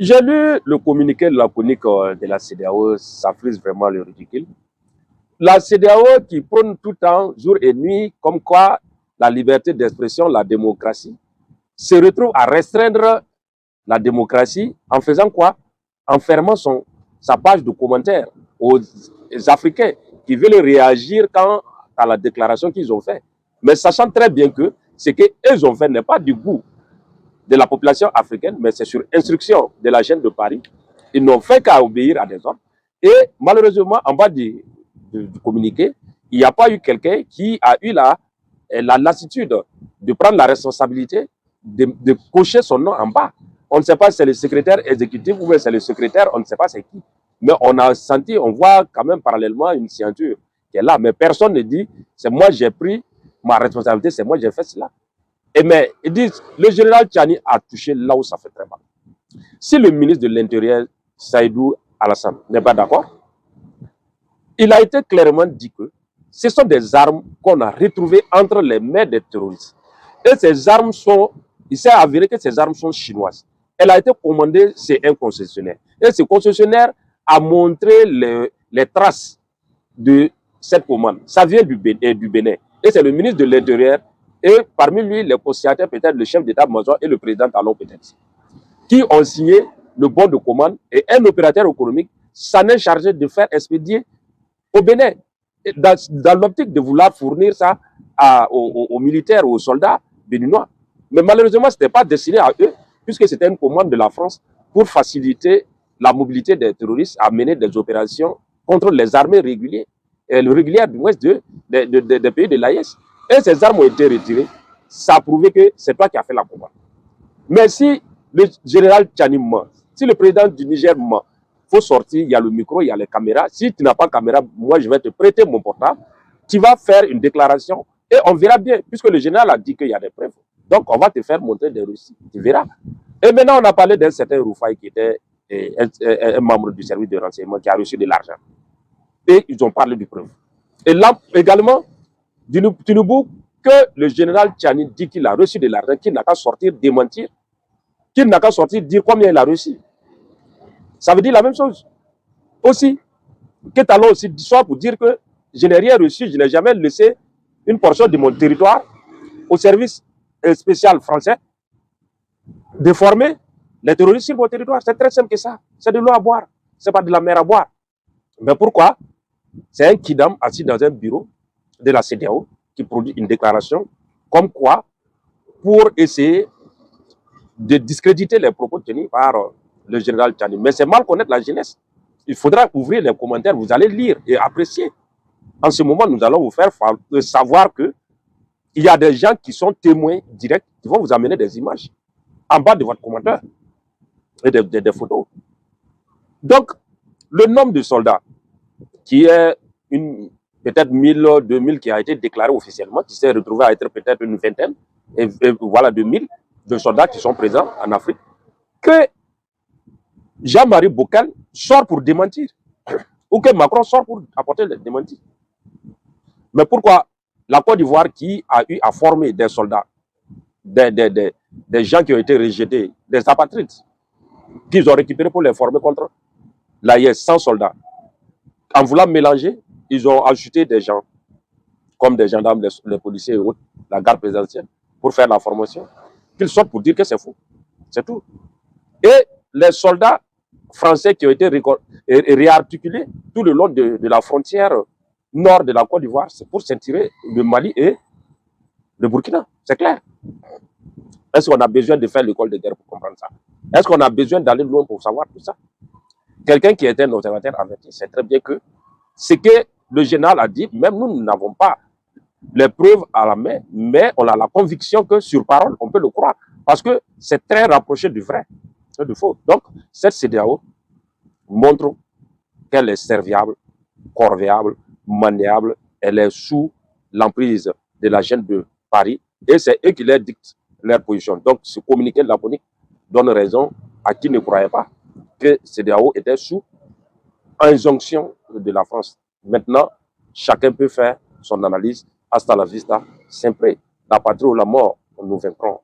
J'ai lu le communiqué laconique de la CEDEAO, ça frise vraiment le ridicule. La CEDEAO qui prône tout le temps, jour et nuit, comme quoi la liberté d'expression, la démocratie, se retrouve à restreindre la démocratie en faisant quoi? En fermant sa page de commentaires aux Africains qui veulent réagir quand à la déclaration qu'ils ont faite. Mais sachant très bien que ce qu'ils ont fait n'est pas du goût de la population africaine, mais c'est sur instruction de la Jeune de Paris. Ils n'ont fait qu'à obéir à des ordres. Et malheureusement, en bas du communiqué, il n'y a pas eu quelqu'un qui a eu la lassitude de prendre la responsabilité de cocher son nom en bas. On ne sait pas si c'est le secrétaire exécutif ou c'est le secrétaire, on ne sait pas c'est qui. Mais on a senti, on voit quand même parallèlement une signature qui est là. Mais personne ne dit, c'est moi j'ai pris ma responsabilité, c'est moi j'ai fait cela. Et mais ils disent, le général Tchani a touché là où ça fait très mal. Si le ministre de l'Intérieur, Saïdou Alassane, n'est pas d'accord, il a été clairement dit que ce sont des armes qu'on a retrouvées entre les mains des terroristes. Et ces armes sont, il s'est avéré que ces armes sont chinoises. Elle a été commandée chez un concessionnaire. Et ce concessionnaire a montré les traces de cette commande. Ça vient du Bénin. Et c'est le ministre de l'Intérieur et parmi lui, les conciliateurs, peut-être le chef d'état-major et le président Talon peut-être, qui ont signé le bon de commande et un opérateur économique s'en est chargé de faire expédier au Bénin, dans l'optique de vouloir fournir ça aux militaires ou aux soldats béninois. Mais malheureusement, ce n'était pas destiné à eux, puisque c'était une commande de la France pour faciliter la mobilité des terroristes à mener des opérations contre les armées régulières du moins des pays de l'AES. Et ces armes ont été retirées. Ça a prouvé que c'est toi qui as fait la commande. Mais si le général Tchani ment, si le président du Niger ment, il faut sortir, il y a le micro, il y a les caméras. Si tu n'as pas de caméra, moi je vais te prêter mon portable. Tu vas faire une déclaration et on verra bien, puisque le général a dit qu'il y a des preuves. Donc on va te faire montrer des récits. Tu verras. Et maintenant on a parlé d'un certain Roufaï qui était un membre du service de renseignement qui a reçu de l'argent. Et ils ont parlé de preuves. Et là également, Tinubu, que le général Tchani dit qu'il a reçu de l'argent, qu'il n'a qu'à sortir démentir, qu'il n'a qu'à sortir dire combien il a reçu. Ça veut dire la même chose. Aussi, que Talon aussi soit pour dire que je n'ai rien reçu, je n'ai jamais laissé une portion de mon territoire au service spécial français de former les terroristes sur mon territoire. C'est très simple que ça. C'est de l'eau à boire. Ce n'est pas de la mer à boire. Mais pourquoi? C'est un kidam assis dans un bureau de la CEDEAO qui produit une déclaration comme quoi, pour essayer de discréditer les propos tenus par le général Tchani. Mais c'est mal connaître la jeunesse. Il faudra ouvrir les commentaires, vous allez lire et apprécier. En ce moment, nous allons vous faire savoir qu'il y a des gens qui sont témoins directs, qui vont vous amener des images en bas de votre commentaire et des photos. Donc, le nombre de soldats, qui est peut-être 1000, 2000 qui a été déclaré officiellement, qui s'est retrouvé à être peut-être une vingtaine, et voilà 2000 de soldats qui sont présents en Afrique, que Jean-Marie Bockel sort pour démentir, ou que Macron sort pour apporter le démenti. Mais pourquoi la Côte d'Ivoire, qui a eu à former des soldats, des gens qui ont été rejetés, des apatrides, qu'ils ont récupérés pour les former contre l'AIS, 100 soldats, en voulant mélanger, ils ont ajouté des gens, comme des gendarmes, les policiers et autres, la garde présidentielle, pour faire la formation, qu'ils sortent pour dire que c'est faux. C'est tout. Et les soldats français qui ont été réarticulés tout le long de la frontière nord de la Côte d'Ivoire, c'est pour s'attirer le Mali et le Burkina. C'est clair. Est-ce qu'on a besoin de faire l'école de guerre pour comprendre ça? Est-ce qu'on a besoin d'aller loin pour savoir tout ça? Quelqu'un qui était un observateur averti sait très bien que ce que le général a dit, même nous n'avons pas les preuves à la main, mais on a la conviction que sur parole, on peut le croire. Parce que c'est très rapproché du vrai, du faux. Donc, cette CEDEAO montre qu'elle est serviable, corvéable, maniable, elle est sous l'emprise de la Jeune de Paris, et c'est eux qui leur dictent leur position. Donc, ce communiqué laconique donne raison à qui ne croyait pas que CEDEAO était sous injonction de la France. Maintenant, chacun peut faire son analyse. Hasta la vista, siempre. La patrie ou la mort, nous vaincrons.